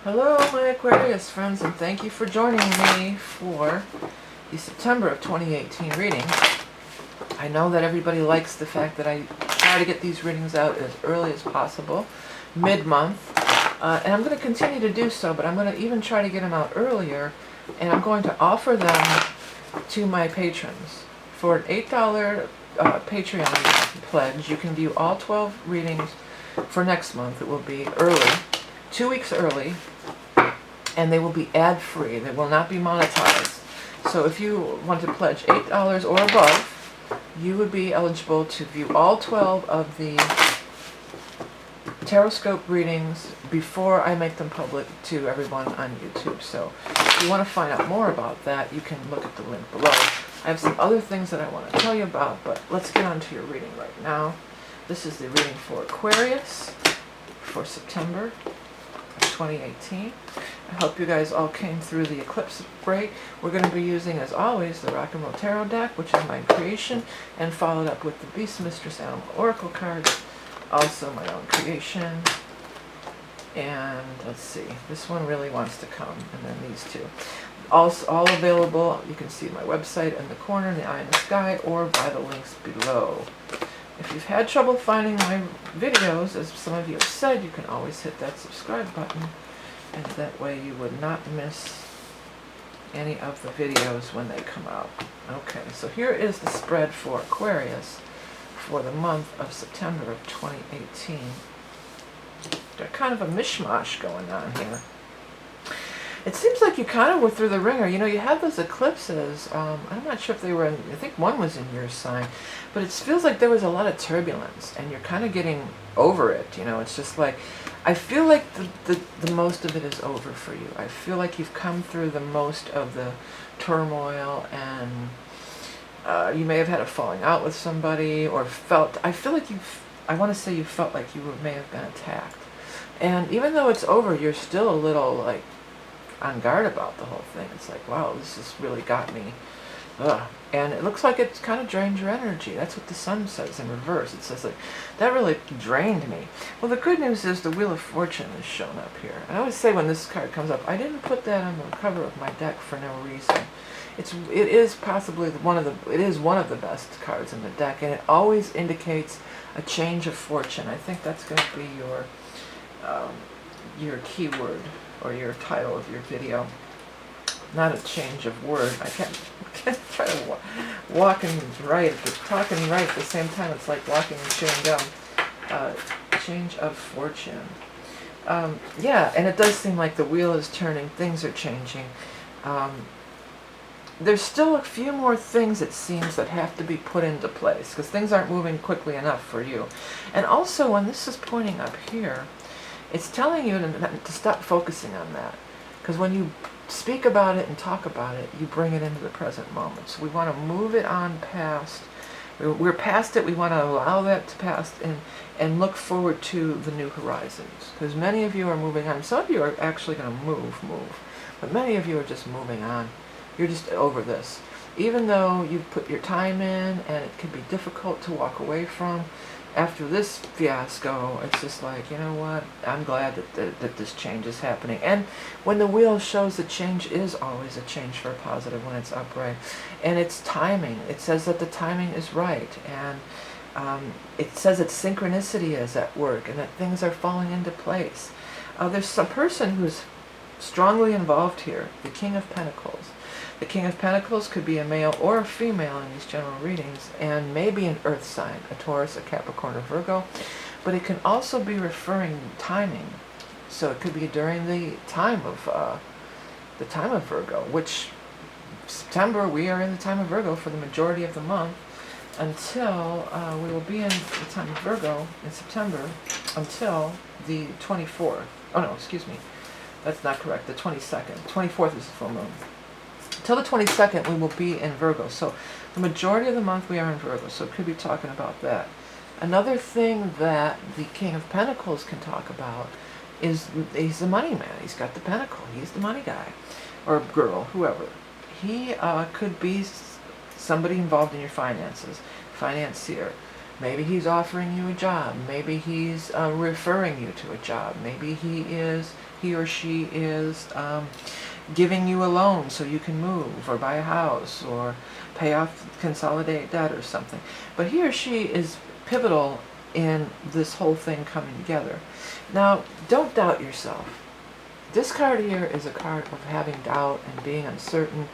Hello, my Aquarius friends, and thank you for joining me for the September of 2018 reading. I know that everybody likes the fact that I try to get these readings out as early as possible, mid-month, and I'm going to continue to do so, but I'm going to even try to get them out earlier, and I'm going to offer them to my patrons. For an $8 Patreon pledge, you can view all 12 readings for next month. It will be early, 2 weeks early, and they will be ad-free. They will not be monetized. So if you want to pledge $8 or above, you would be eligible to view all 12 of the Taroscope readings before I make them public to everyone on YouTube. So if you want to find out more about that, you can look at the link below. I have some other things that I want to tell you about, but let's get on to your reading right now. This is the reading for Aquarius for September 2018. I hope you guys all came through the eclipse break. We're going to be using, as always, the Rock and Roll Tarot deck, which is my creation, and followed up with the Beast Mistress Animal Oracle cards, also my own creation. And let's see, this one really wants to come, and then these two. Also, all available, you can see my website in the corner, in the eye in the sky, or by the links below. If you've had trouble finding my videos, as some of you have said, you can always hit that subscribe button, and that way you would not miss any of the videos when they come out. Okay, so here is the spread for Aquarius for the month of September of 2018. Got kind of a mishmash going on here. It seems like you kind of were through the ringer. You know, you have those eclipses. I'm not sure if they were in, I think one was in your sign, but it feels like there was a lot of turbulence, and you're kind of getting over it. You know, it's just like, I feel like the most of it is over for you. I feel like you've come through the most of the turmoil, and you may have had a falling out with somebody, or felt, I feel like I want to say you felt like you may have been attacked. And even though it's over, you're still a little like on guard about the whole thing. It's like, wow, this has really got me. Ugh. And it looks like it's kind of drained your energy. That's what the sun says in reverse. It says like, that really drained me. Well, the good news is the Wheel of Fortune is shown up here. And I always say when this card comes up, I didn't put that on the cover of my deck for no reason. It is possibly one of the best cards in the deck, and it always indicates a change of fortune. I think that's going to be your keyword, or your title of your video. Not a change of word. I can't try to walk and write. If you're talking and write at the same time, it's like walking and chewing gum. Change of fortune. Yeah, and it does seem like the wheel is turning. Things are changing. There's still a few more things, it seems, that have to be put into place, because things aren't moving quickly enough for you. And also, when this is pointing up here, it's telling you to stop focusing on that. Because when you speak about it and talk about it, you bring it into the present moment. So we want to move it on past. We're past it. We want to allow that to pass and look forward to the new horizons. Because many of you are moving on. Some of you are actually going to move. But many of you are just moving on. You're just over this. Even though you've put your time in and it can be difficult to walk away from, after this fiasco, it's just like, you know what, I'm glad that this change is happening. And when the wheel shows that change is always a change for a positive when it's upright. And it's timing. It says that the timing is right. And it says that synchronicity is at work and that things are falling into place. There's a person who's strongly involved here, the King of Pentacles. The King of Pentacles could be a male or a female in these general readings, and maybe an earth sign, a Taurus, a Capricorn, or Virgo, but it can also be referring timing. So it could be during the time of Virgo, which September, we are in the time of Virgo for the majority of the month, until we will be in the time of Virgo in September until the 24th. Oh no, excuse me, that's not correct. The 22nd. 24th is the full moon. Till the 22nd, we will be in Virgo. So the majority of the month we are in Virgo. So it could be talking about that. Another thing that the King of Pentacles can talk about is he's the money man. He's got the pentacle. He's the money guy. Or girl, whoever. He could be somebody involved in your finances. Financier. Maybe he's offering you a job. Maybe he's referring you to a job. Maybe he or she is giving you a loan so you can move or buy a house or pay off, consolidate debt or something. But he or she is pivotal in this whole thing coming together. Now, don't doubt yourself. This card here is a card of having doubt and being uncertain,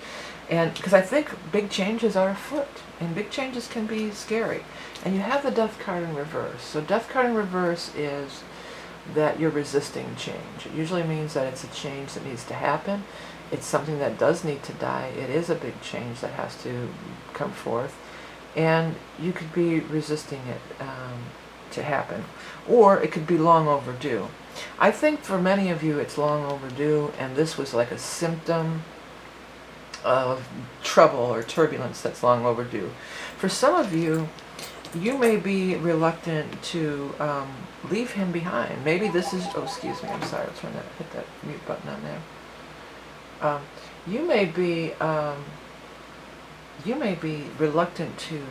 and because I think big changes are afoot, and big changes can be scary. And you have the Death card in reverse. So Death card in reverse is that you're resisting change. It usually means that it's a change that needs to happen. It's something that does need to die. It is a big change that has to come forth, and you could be resisting it to happen, or it could be long overdue. I think for many of you it's long overdue, and this was like a symptom of trouble or turbulence that's long overdue. For some of you, you may be reluctant to leave him behind. Maybe this is, oh excuse me, I'm sorry, I'll hit that mute button on there. You may be reluctant to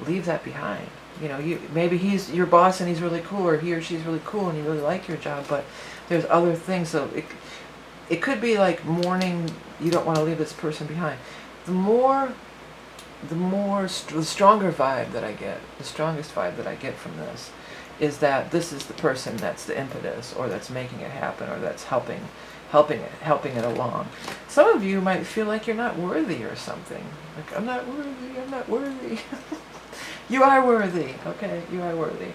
leave that behind. You know, maybe he's your boss and he's really cool, or he or she's really cool and you really like your job, but there's other things. So it could be like mourning, you don't want to leave this person behind. The stronger vibe that I get, the strongest vibe that I get from this is that this is the person that's the impetus, or that's making it happen, or that's helping it along. Some of you might feel like you're not worthy or something. Like, I'm not worthy. You are worthy, okay? You are worthy.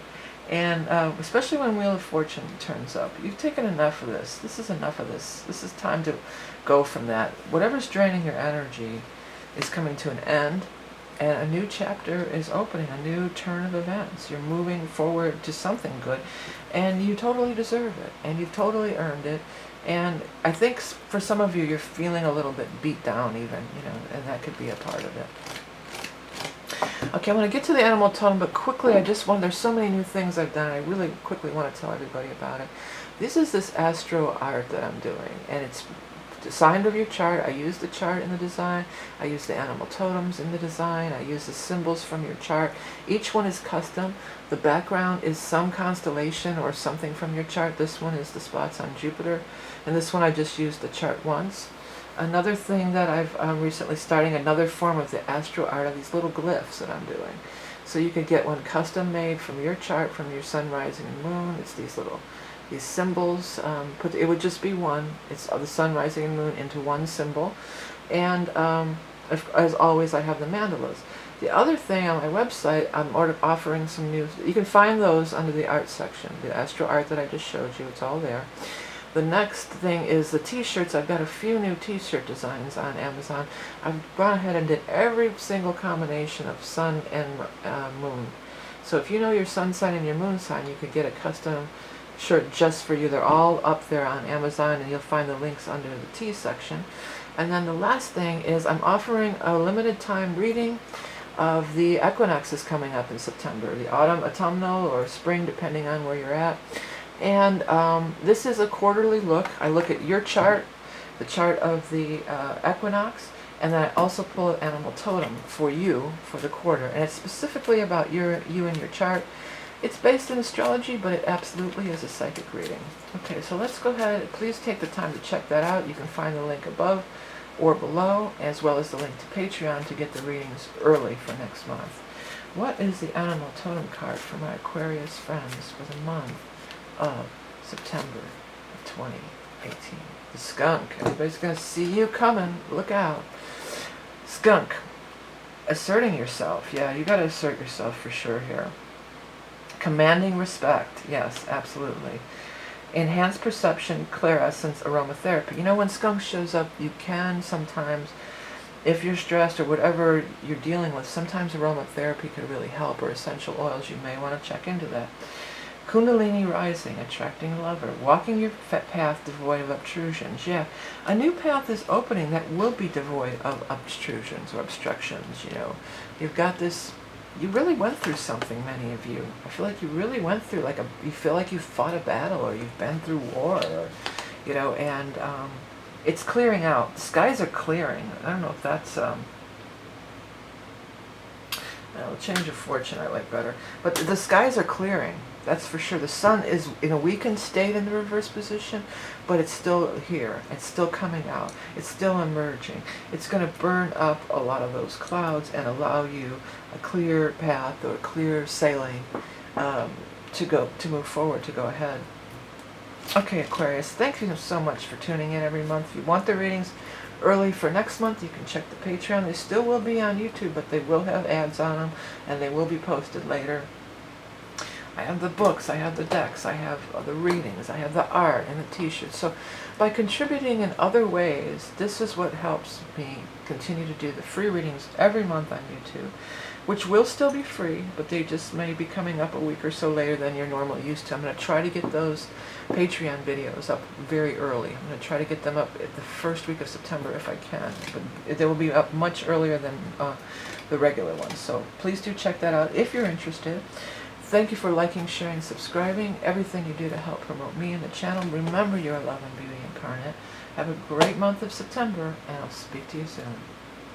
And especially when Wheel of Fortune turns up, you've taken enough of this. This is enough of this. This is time to go from that. Whatever's draining your energy is coming to an end, and a new chapter is opening, a new turn of events. You're moving forward to something good, and you totally deserve it, and you've totally earned it. And I think for some of you, you're feeling a little bit beat down even, you know, and that could be a part of it. Okay, I'm going to get to the animal totem, but quickly, there's so many new things I've done, I really quickly want to tell everybody about it. This is this astro art that I'm doing, and it's designed of your chart. I use the chart in the design, I use the animal totems in the design, I use the symbols from your chart. Each one is custom. The background is some constellation or something from your chart. This one is the spots on Jupiter, and this one I just used the chart once. Another thing that I've recently starting another form of the astro art are these little glyphs that I'm doing. So you could get one custom made from your chart, from your sun, rising, and moon. It's these symbols. It would just be one. It's the sun, rising, and moon into one symbol. And as always, I have the mandalas. The other thing on my website, I'm offering some new. You can find those under the art section. The astro art that I just showed you, it's all there. The next thing is the t-shirts. I've got a few new t-shirt designs on Amazon. I've gone ahead and did every single combination of sun and moon. So if you know your sun sign and your moon sign, you could get a custom shirt just for you. They're all up there on Amazon, and you'll find the links under the T section. And then the last thing is I'm offering a limited time reading of the equinoxes coming up in September, the autumn, autumnal, or spring, depending on where you're at. And this is a quarterly look. I look at your chart, the chart of the equinox, and then I also pull an animal totem for you for the quarter. And it's specifically about you and your chart. It's based in astrology, but it absolutely is a psychic reading. Okay, so let's go ahead. Please take the time to check that out. You can find the link above or below, as well as the link to Patreon to get the readings early for next month. What is the animal totem card for my Aquarius friends for the month of September of 2018? The skunk. Everybody's going to see you coming. Look out. Skunk. Asserting yourself. Yeah, you got to assert yourself for sure here. Commanding respect. Yes, absolutely. Enhanced perception, clairescence, aromatherapy. You know, when skunk shows up, you can sometimes, if you're stressed or whatever you're dealing with, sometimes aromatherapy could really help, or essential oils. You may want to check into that. Kundalini rising, attracting a lover, walking your path devoid of obtrusions. Yeah, a new path is opening that will be devoid of obtrusions or obstructions. You know, you've got this. You really went through something, many of you. I feel like you really went through, like you feel like you fought a battle, or you've been through war, or, you know, and it's clearing out. The skies are clearing. I don't know if that's, Well, Change of Fortune I like better. But the skies are clearing. That's for sure. The sun is in a weakened state in the reverse position, but it's still here. It's still coming out. It's still emerging. It's going to burn up a lot of those clouds and allow you a clear path or clear sailing to move forward, to go ahead. Okay, Aquarius, thank you so much for tuning in every month. If you want the readings early for next month, you can check the Patreon. They still will be on YouTube, but they will have ads on them, and they will be posted later. I have the books, I have the decks, I have the readings, I have the art and the t-shirts. So by contributing in other ways, this is what helps me continue to do the free readings every month on YouTube, which will still be free, but they just may be coming up a week or so later than you're normally used to. I'm going to try to get those Patreon videos up very early. I'm going to try to get them up at the first week of September if I can, but they will be up much earlier than the regular ones. So please do check that out if you're interested. Thank you for liking, sharing, subscribing, everything you do to help promote me and the channel. Remember, you're love and beauty incarnate. Have a great month of September, and I'll speak to you soon.